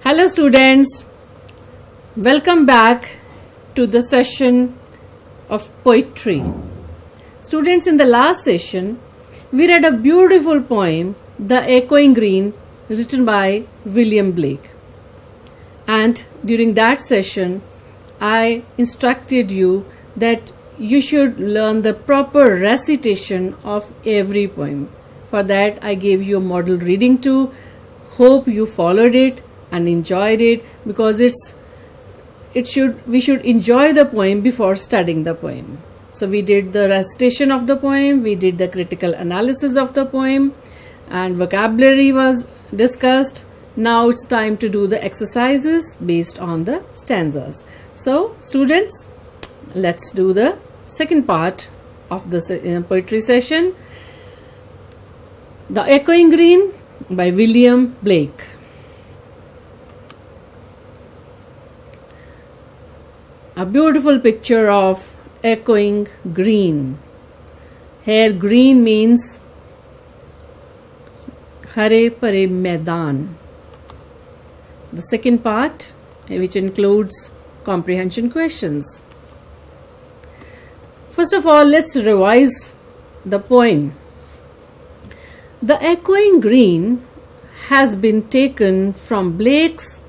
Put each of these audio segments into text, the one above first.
Hello students, welcome back to the session of poetry. Students, in the last session, we read a beautiful poem, The Echoing Green, written by William Blake. And during that session, I instructed you that you should learn the proper recitation of every poem. For that, I gave you a model reading too. Hope you followed it and enjoyed it, because we should enjoy the poem before studying the poem. So we did the recitation of the poem, we did the critical analysis of the poem, and vocabulary was discussed. Now it's time to do the exercises based on the stanzas. So students, let's do the second part of the poetry session, The Echoing Green by William Blake. A beautiful picture of echoing green. Here green means hare pare maidan. The second part, which includes comprehension questions. First of all, let's revise the poem. The Echoing Green has been taken from Blake's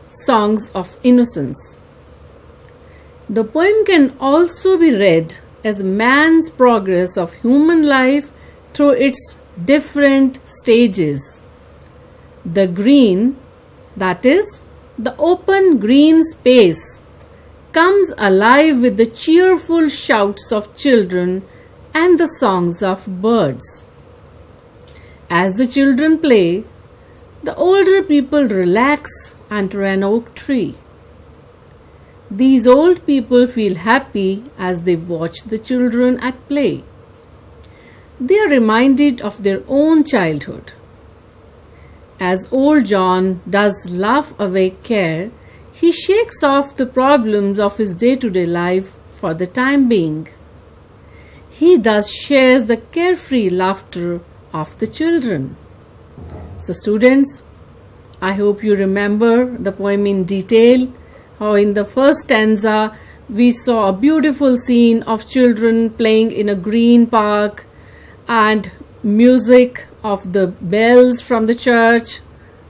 Songs of Innocence. The poem can also be read as man's progress of human life through its different stages. The green, that is, the open green space, comes alive with the cheerful shouts of children and the songs of birds. As the children play, the older people relax under an oak tree. These old people feel happy as they watch the children at play. They are reminded of their own childhood. As old John does laugh away care, he shakes off the problems of his day-to-day life for the time being. He thus shares the carefree laughter of the children. So students, I hope you remember the poem in detail. How in the first stanza we saw a beautiful scene of children playing in a green park and music of the bells from the church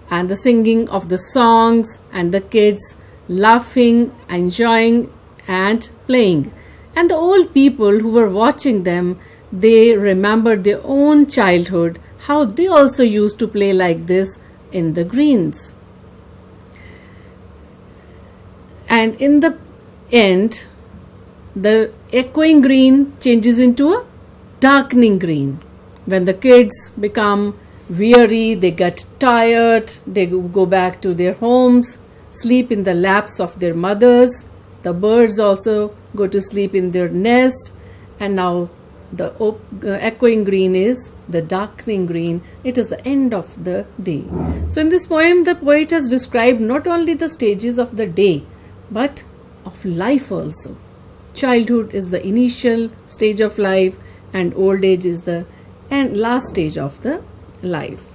and the singing of the songs and the kids laughing, enjoying and playing. And the old people who were watching them, they remembered their own childhood, how they also used to play like this in the greens. And in the end, the echoing green changes into a darkening green. When the kids become weary, they get tired, they go back to their homes, sleep in the laps of their mothers. The birds also go to sleep in their nest. And now the echoing green is the darkening green. It is the end of the day. So in this poem, the poet has described not only the stages of the day, but of life also. Childhood is the initial stage of life and old age is the last stage of the life.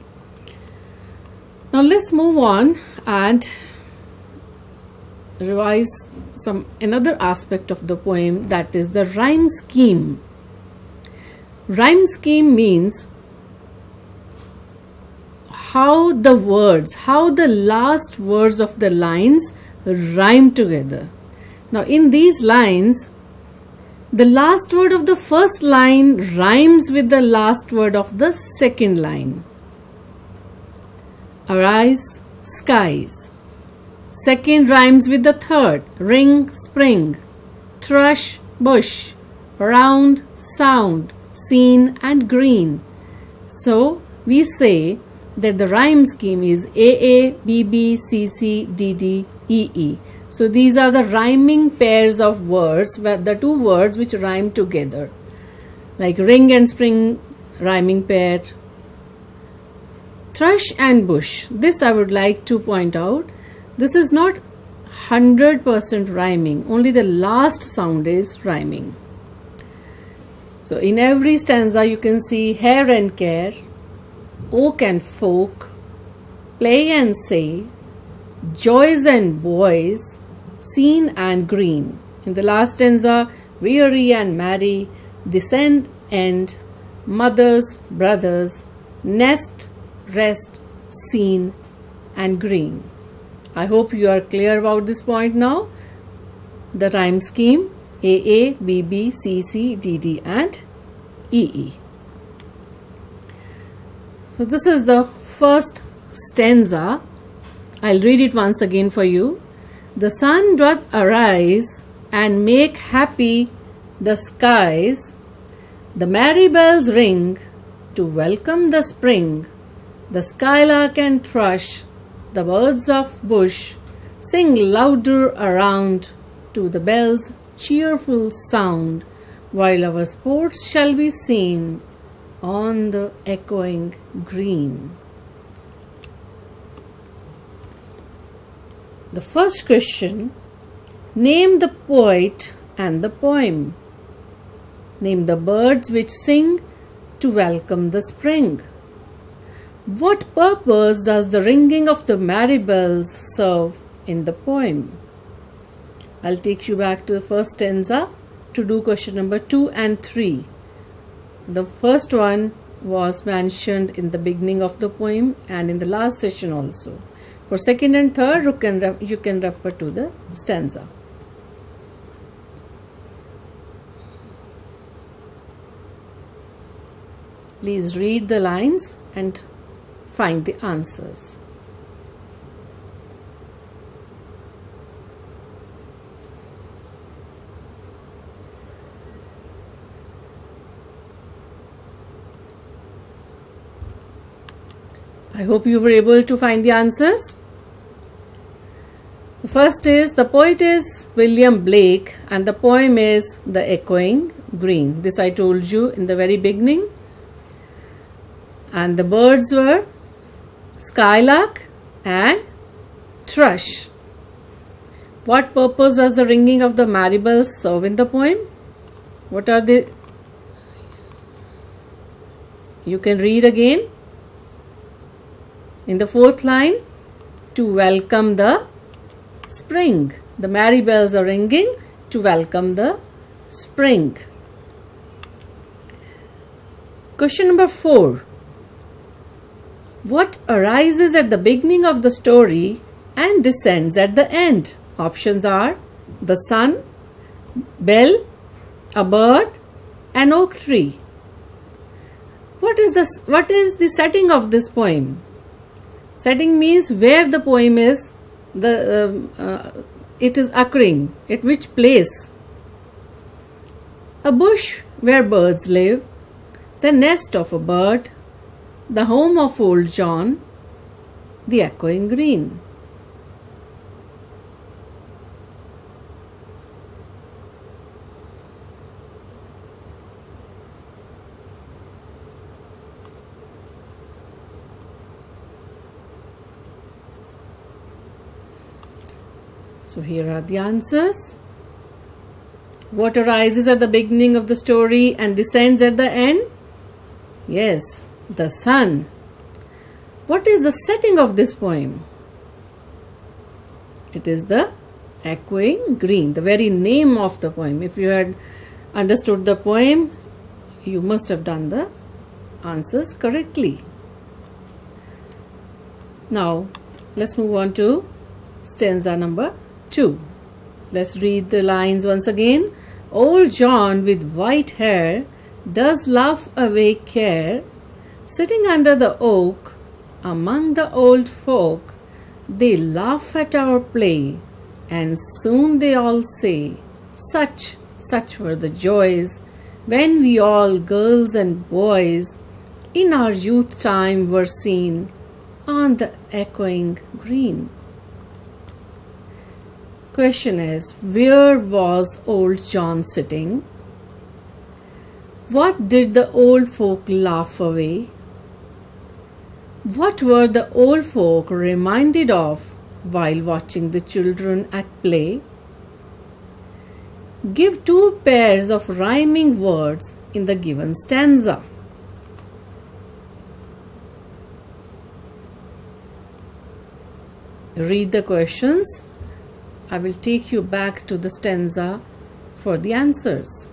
Now let's move on and revise another aspect of the poem, that is the rhyme scheme. Rhyme scheme means how the last words of the lines rhyme together. Now in these lines, the last word of the first line rhymes with the last word of the second line. Arise, skies. Second rhymes with the third. Ring, spring. Thrush, bush. Round, sound. Seen and green. So we say that the rhyme scheme is AA, BB, CC, DD, EE. So these are the rhyming pairs of words, where the two words which rhyme together, like ring and spring rhyming pair, thrush and bush. This I would like to point out. This is not 100% rhyming, only the last sound is rhyming. So in every stanza you can see hare and care, oak and folk, play and say, joys and boys, seen and green. In the last stanza, weary and merry, descend, end, mothers, brothers, nest, rest, seen and green. I hope you are clear about this point now. The rhyme scheme AA, BB, CC, DD and EE. So this is the first stanza. I'll read it once again for you. The sun doth arise and make happy the skies. The merry bells ring to welcome the spring. The skylark and thrush, the birds of bush, sing louder around to the bells' cheerful sound, while our sports shall be seen on the echoing green. The first question, name the poet and the poem. Name the birds which sing to welcome the spring. What purpose does the ringing of the merry bells serve in the poem? I'll take you back to the first stanza to do question number 2 and 3. The first one was mentioned in the beginning of the poem and in the last session also. For second and third, you can refer to the stanza. Please read the lines and find the answers. I hope you were able to find the answers. The first is, the poet is William Blake and the poem is The Echoing Green. This I told you in the very beginning. And the birds were skylark and thrush. What purpose does the ringing of the merry bells serve in the poem? What are the... You can read again. In the fourth line, to welcome the spring. The merry bells are ringing to welcome the spring. Question number 4. What arises at the beginning of the story and descends at the end? Options are the sun, bell, a bird, an oak tree. What is the setting of this poem? Setting means where the poem is, it is occurring, at which place. A bush where birds live, the nest of a bird, the home of old John, the echoing green. So here are the answers. What arises at the beginning of the story and descends at the end? Yes, the sun. What is the setting of this poem? It is the echoing green, the very name of the poem. If you had understood the poem, you must have done the answers correctly. Now, let's move on to stanza number 2. Let's read the lines once again. Old John with white hair does laugh away care, sitting under the oak among the old folk. They laugh at our play, and soon they all say, such were the joys when we all, girls and boys, in our youth time were seen on the echoing green. Question is, where was old John sitting? What did the old folk laugh away? What were the old folk reminded of while watching the children at play? Give 2 pairs of rhyming words in the given stanza. Read the questions. I will take you back to the stanza for the answers.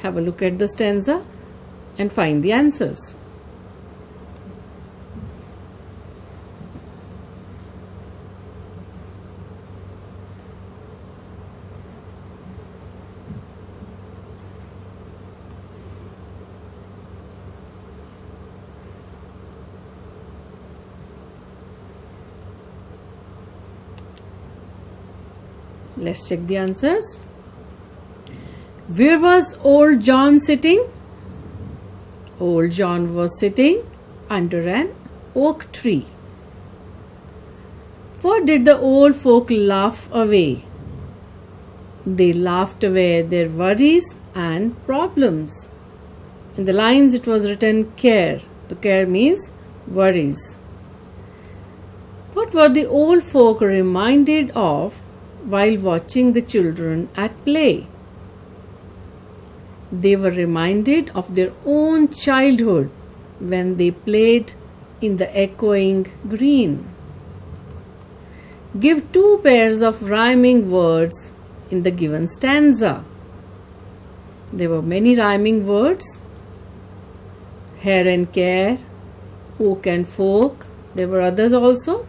Have a look at the stanza and find the answers. Let's check the answers. Where was old John sitting? Old John was sitting under an oak tree. What did the old folk laugh away? They laughed away their worries and problems. In the lines it was written care. The care means worries. What were the old folk reminded of while watching the children at play? They were reminded of their own childhood when they played in the echoing green. Give 2 pairs of rhyming words in the given stanza. There were many rhyming words. Hair and care, oak and folk. There were others also.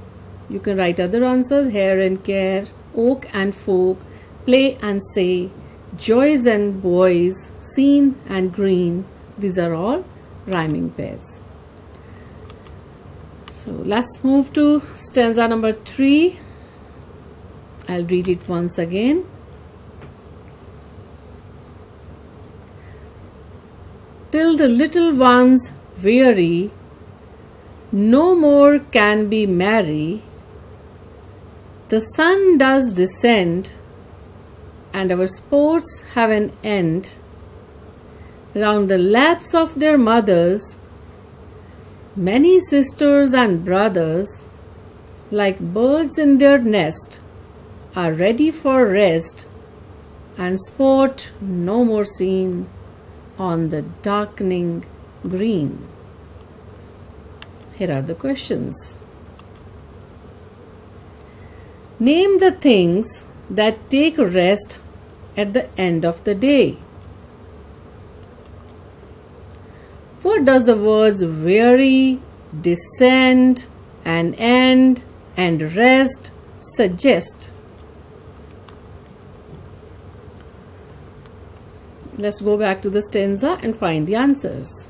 You can write other answers. Hair and care, oak and folk, play and say, joys and boys, seen and green. These are all rhyming pairs. So let's move to stanza number 3. I'll read it once again. Till the little ones weary, no more can be merry. The sun does descend, and our sports have an end. Round the laps of their mothers, many sisters and brothers, like birds in their nest, are ready for rest, and sport no more seen on the darkening green. Here are the questions. Name the things that take rest at the end of the day. What does the words weary, descend, and end, and rest suggest? Let's go back to the stanza and find the answers.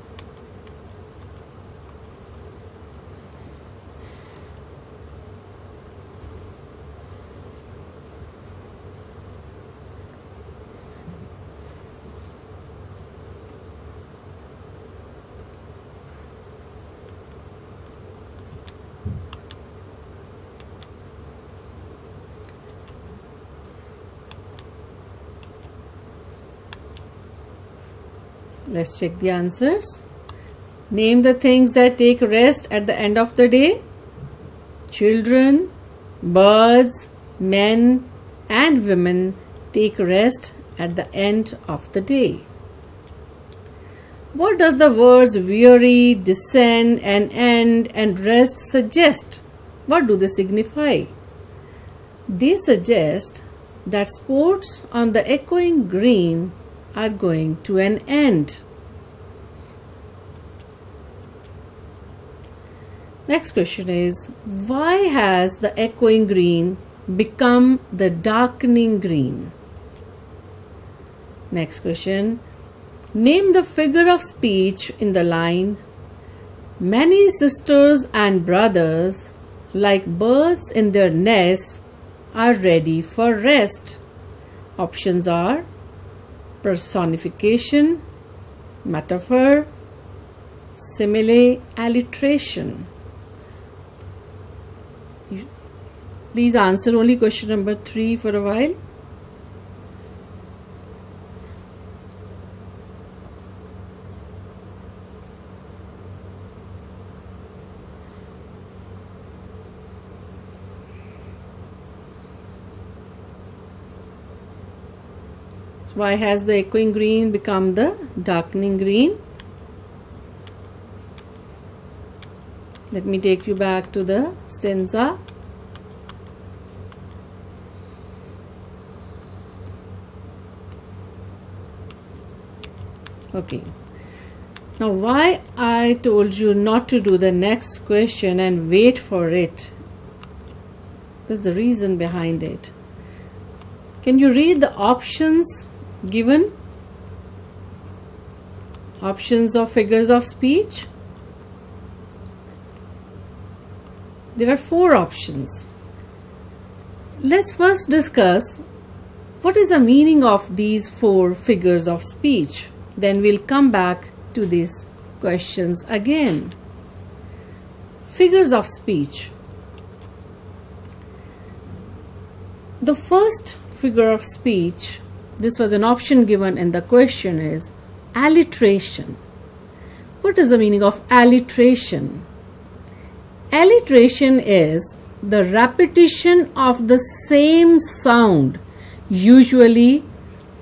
Let's check the answers. Name the things that take rest at the end of the day. Children, birds, men, and women take rest at the end of the day. What does the words weary, descend, and end, and rest suggest? What do they signify? They suggest that sports on the echoing green are going to an end. Next question is, why has the echoing green become the darkening green? Next question, name the figure of speech in the line, many sisters and brothers, like birds in their nests, are ready for rest. Options are personification, metaphor, simile, alliteration. Please answer only question number 3 for a while. So why has the echoing green become the darkening green? Let me take you back to the stanza. Okay. Now why I told you not to do the next question and wait for it? There's a reason behind it. Can you read the options given? Options of figures of speech. There are 4 options. Let's first discuss what is the meaning of these 4 figures of speech. Then we'll come back to these questions again. Figures of speech. The first figure of speech, this was an option given in the question, is alliteration. What is the meaning of alliteration? Alliteration is the repetition of the same sound, usually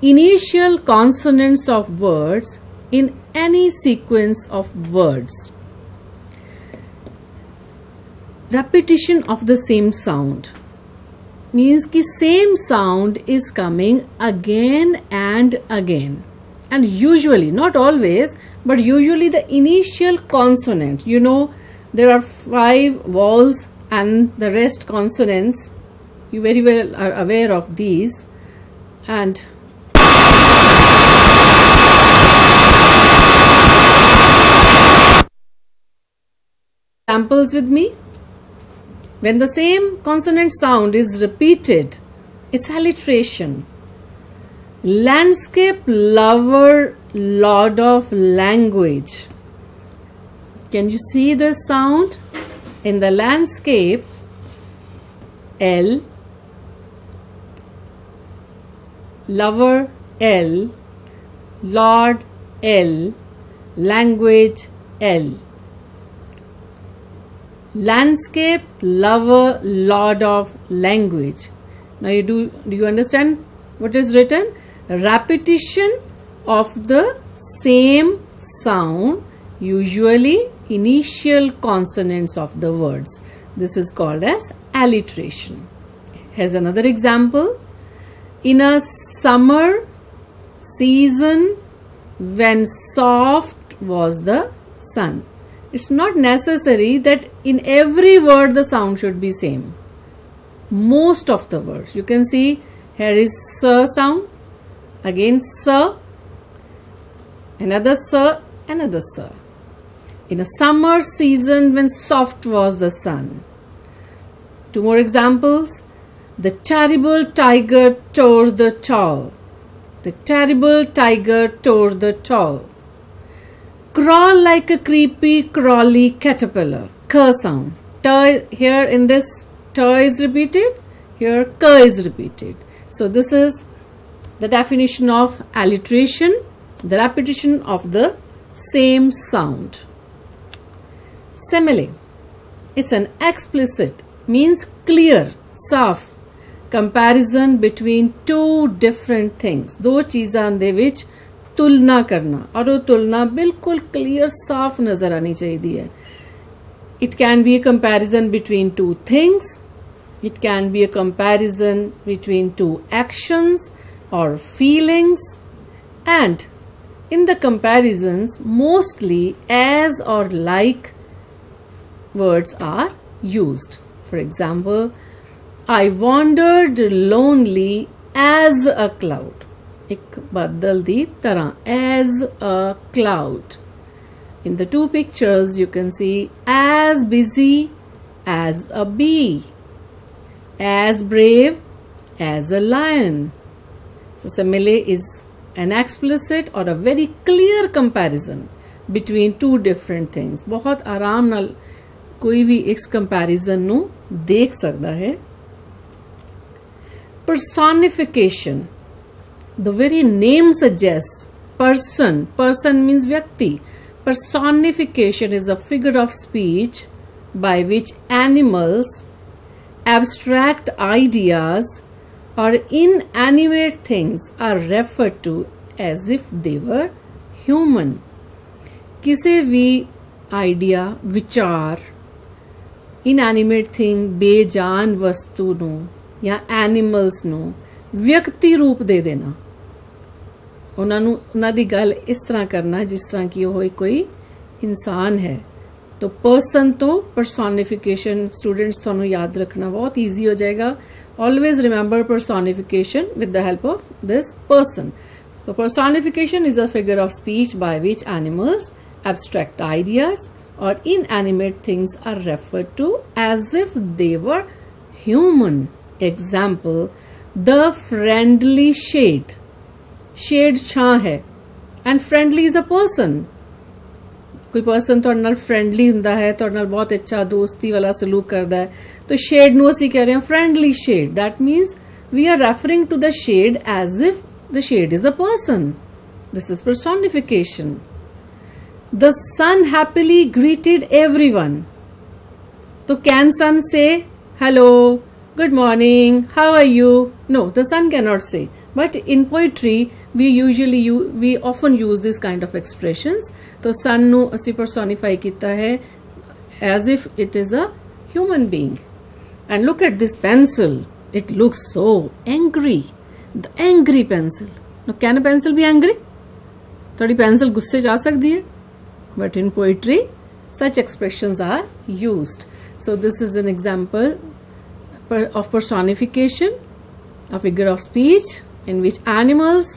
initial consonants of words in any sequence of words. Repetition of the same sound means कि same sound is coming again and again, and usually, not always, but usually the initial consonant, you know, there are 5 vowels and the rest consonants. You very well are aware of these. And examples with me. When the same consonant sound is repeated, it's alliteration. Landscape lover, lord of language. Can you see this sound? In the landscape, L, lover, L, lord, L, language, L. Landscape lover, lord of language. Now do you understand what is written? Repetition of the same sound, usually initial consonants of the words. This is called as alliteration. Here's another example. In a summer season when soft was the sun. It's not necessary that in every word the sound should be same. Most of the words. You can see here is sir sound, again sir, another sir, another sir. In a summer season when soft was the sun. 2 more examples. The terrible tiger tore the towel. The terrible tiger tore the towel. Crawl like a creepy crawly caterpillar. K sound. T here in this T is repeated. Here K is repeated. So this is the definition of alliteration. The repetition of the same sound. Simile. It's an explicit, means clear, साफ comparison between two different things. दो चीज़ां दे विच तुलना करना और वो तुलना बिल्कुल clear साफ नजर आनी चाहिए. It can be a comparison between two things. It can be a comparison between two actions or feelings. And in the comparisons, mostly as or like words are used. For example, I wandered lonely as a cloud. एक बादल दी तरह, as a cloud. In the two pictures, you can see as busy as a bee, as brave as a lion. So simile is an explicit or a very clear comparison between two different things. बहुत आराम नाल कोई भी इस comparison नू देख सकता है. Personification. The very name suggests person. Person means vyakti. Personification is a figure of speech by which animals, abstract ideas or inanimate things are referred to as if they were human. ਕਿਸੇ ਵੀ idea, ਵਿਚਾਰ, ਇਨਐਨੀਮੇਟ thing, ਬੇਜਾਨ ਵਸਤੂ ਨੂੰ ਜਾਂ animals ਨੂੰ ਵਿਅਕਤੀ ਰੂਪ ਦੇ ਦੇਣਾ, ਉਹਨਾਂ ਦੀ ਗੱਲ ਇਸ ਤਰ੍ਹਾਂ ਕਰਨਾ ਜਿਸ ਤਰ੍ਹਾਂ ਕਿ ਉਹ ਕੋਈ ਇਨਸਾਨ ਹੈ। तो पर्सन तो personification, स्टूडेंट्स ਤੁਹਾਨੂੰ याद रखना बहुत ईजी हो जाएगा। Always remember personification with the help of this person. So personification is a figure of speech by which animals, abstract ideas or inanimate things are referred to as if they were human. Example, the friendly shade. Shade छां है and friendly is a person. कोई person तुहाडे नाल friendly हुंदा है, तुहाडे नाल बहुत अच्छा दोस्ती वाला सलूक करदा है, तो शेड नूं असीं कह रहे हैं friendly shade. That means we are referring to the shade as if the shade is a person. This is personification. The sun happily greeted everyone. तो can sun say hello, good morning, how are you? No, the sun can not say. But in poetry, we often use this kind of expressions. तो sun ਨੂੰ ਅਸੀਂ personify ਕੀਤਾ ਹੈ as if it is a human being. And look at this pencil. It looks so angry. The angry pencil. Now, can a pencil be angry? थोड़ी pencil गुस्से जा सकती है. But in poetry, such expressions are used. So this is an example of personification, a figure of speech in which animals,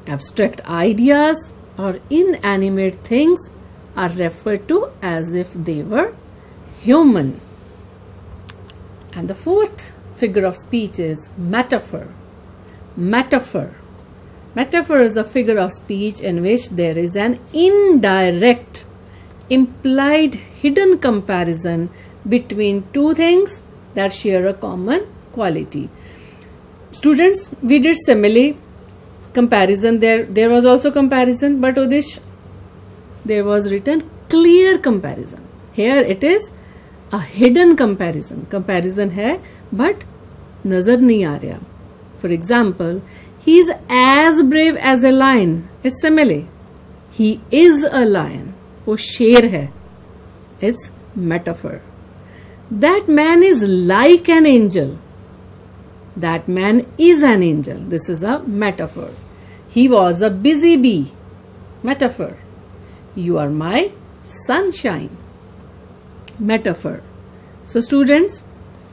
abstract ideas or inanimate things are referred to as if they were human. And the fourth figure of speech is metaphor. Metaphor. Metaphor is a figure of speech in which there is an indirect, implied, hidden comparison between two things that share a common quality. Students, we did simile comparison. There was also comparison, but Udish, there was written clear comparison. Here it is a hidden comparison. Comparison है but नजर नहीं आ रहा. For example, he is as brave as a lion. It's simile. He is a lion. वो शेर है. It's metaphor. That man is like an angel. That man is an angel. This is a metaphor. He was a busy bee. Metaphor. You are my sunshine. Metaphor. So students,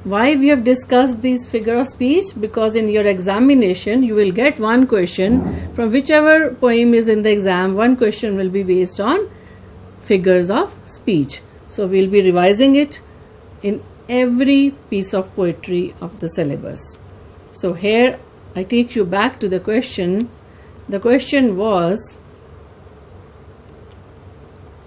why we have discussed these figure of speech? Because in your examination, you will get one question from whichever poem is in the exam. One question will be based on figures of speech. So we'll be revising it in every piece of poetry of the syllabus. So here I take you back to the question. The question was,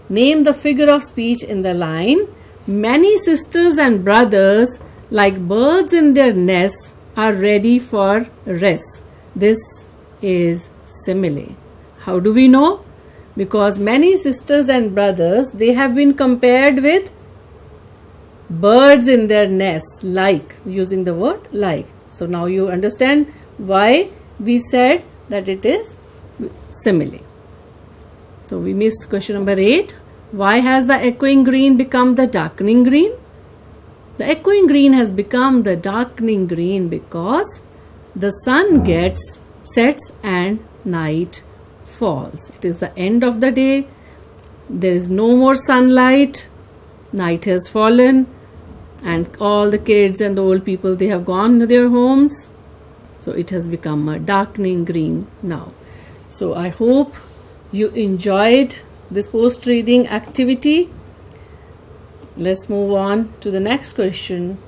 name the figure of speech in the line, many sisters and brothers like birds in their nests are ready for rest. This is simile. How do we know? Because many sisters and brothers, they have been compared with birds in their nests, like, using the word like. So now you understand why we said that it is simile. So we missed question number 8. Why has the echoing green become the darkening green? The echoing green has become the darkening green because the sun sets and night falls. It is the end of the day. There is no more sunlight. Night has fallen. And all the kids and the old people, they have gone to their homes. So it has become a darkening green now. So I hope you enjoyed this post-reading activity. Let's move on to the next question.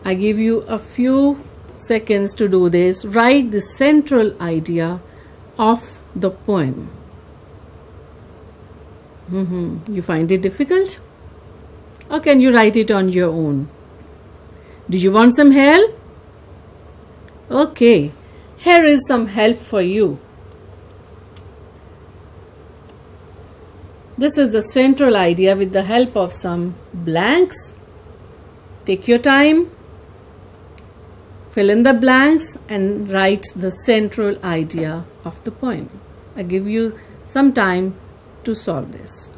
I give you a few seconds to do this. Write the central idea of the poem. You find it difficult? Or can you write it on your own? Do you want some help? Okay, here is some help for you. This is the central idea with the help of some blanks. Take your time. fill in the blanks and write the central idea of the poem. I give you some time to solve this.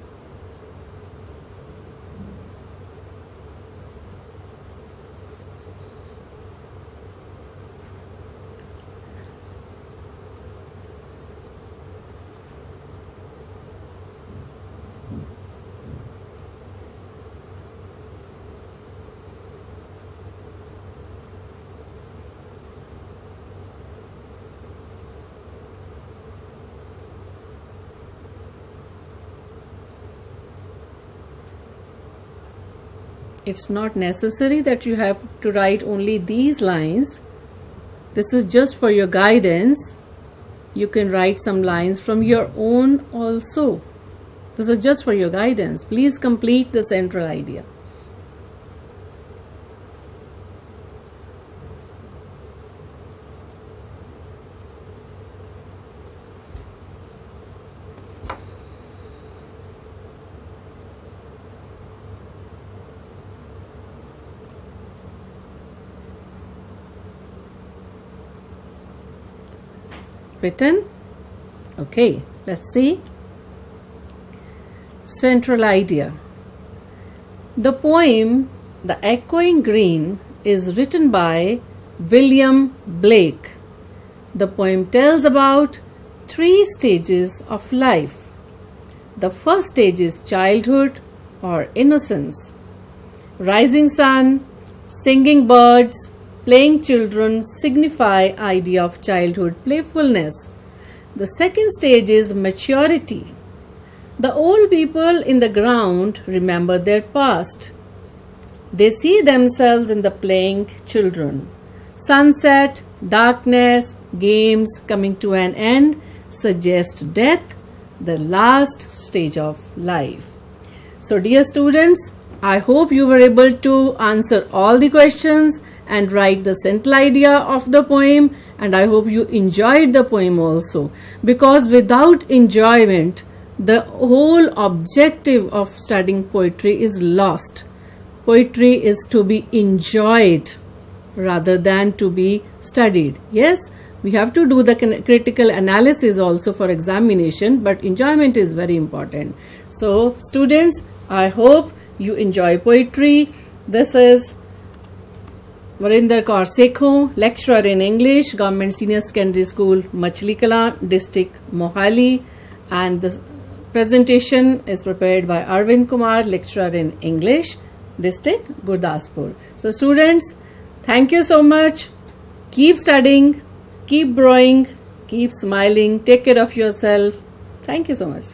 It's not necessary that you have to write only these lines. This is just for your guidance. You can write some lines from your own also. This is just for your guidance. Please complete the central idea. Written? Okay, let's see. Central idea. The poem The Echoing Green is written by William Blake. The poem tells about 3 stages of life. The first stage is childhood or innocence. Rising sun, singing birds, playing children signify idea of childhood playfulness. The second stage is maturity. The old people in the ground remember their past. They see themselves in the playing children. Sunset, darkness, games coming to an end suggest death, the last stage of life. So dear students, I hope you were able to answer all the questions and write the central idea of the poem, and I hope you enjoyed the poem also, because without enjoyment the whole objective of studying poetry is lost. Poetry is to be enjoyed rather than to be studied. Yes, we have to do the critical analysis also for examination, but enjoyment is very important. So students, I hope you enjoy poetry. This is Varinder Kaur Sekho, lecturer in English, Government Senior Secondary School, Machli Kala, District Mohali, and the presentation is prepared by Arvind Kumar, lecturer in English, District Gurdaspur. So students, thank you so much. Keep studying, keep growing, keep smiling, take care of yourself. Thank you so much.